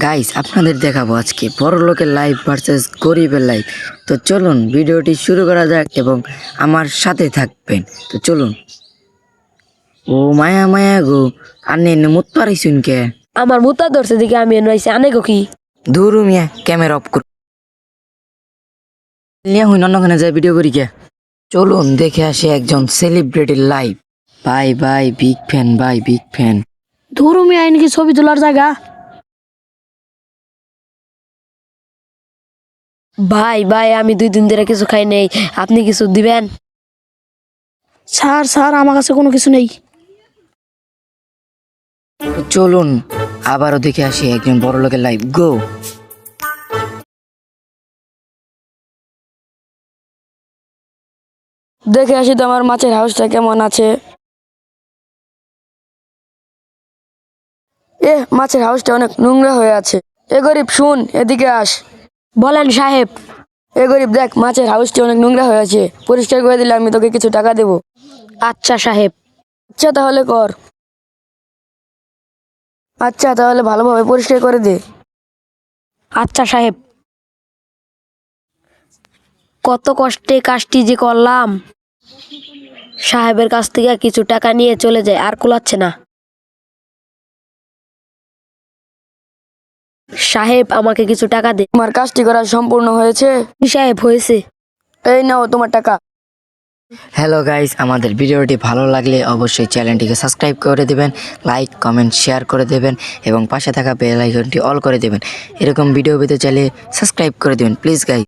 Guys, আপনাদের দেখাবো আজকে বড় লোকের লাইফ ভার্সেস গরিবের লাইফ। তো চলুন ভিডিওটি শুরু করা যাক এবং আমার সাথে থাকবেন। তো চলুন। ও মায়া মায়া গো, আনে মুত পারিছুন কে? আমার মুতা ধরছে দিকে আমি এনাইছি আনে গো কি ধরু মিয়া, ক্যামেরা অফ কর। নিয়ে হইন অন্যখানে যায় ভিডিও করি কে? চলুন দেখে আসি একজন সেলিব্রিটির life. Bye bye, big fan, bye big fan. ধরুমি আইন কি ছবি তোলার জায়গা? ভাই ভাই আমি 2 দিন ধরে কিছু খাই নেই, আপনি কিছু দিবেন? স্যার আমার কাছে কোনো কিছু নেই। তো চলুন আবারও দেখে আসি একজন বড় লোকের লাইফ। গো। দেখে আসি তো আমার মাছের হাউসটা কেমন আছে। মাছের হাউসটা অনেক নোংরা হয়ে আছে। এ গরিব শুন, এদিকে আস। বলেন সাহেব। এ গরিব দেখ, মাছের হাউসটি অনেক নোংরা হয়ে আছে, পরিষ্কার করে দিলে আমি তোকে কিছু টাকা দেব। আচ্ছা সাহেব। আচ্ছা তাহলে কর। আচ্ছা তাহলে ভালোভাবে পরিষ্কার করে দে। আচ্ছা সাহেব। কত কষ্টে কাজটি যে করলাম। সাহেবের কাছ থেকে কিছু টাকা নিয়ে চলে যায়, আর কুলাচ্ছে না। সাহেব আমাকে কিছু টাকা দে। তোমার কাজটি করা সম্পূর্ণ হয়েছে? সাহেব হয়েছে। এই নাও তোমার টাকা। হ্যালো গাইস, আমাদের ভিডিওটি ভালো লাগলে অবশ্যই চ্যানেলটিকে সাবস্ক্রাইব করে দেবেন, লাইক কমেন্ট শেয়ার করে দেবেন এবং পাশে থাকা বেল আইকনটি অল করে দেবেন। এরকম ভিডিও পেতে চাইলে সাবস্ক্রাইব করে দেবেন প্লিজ গাইস।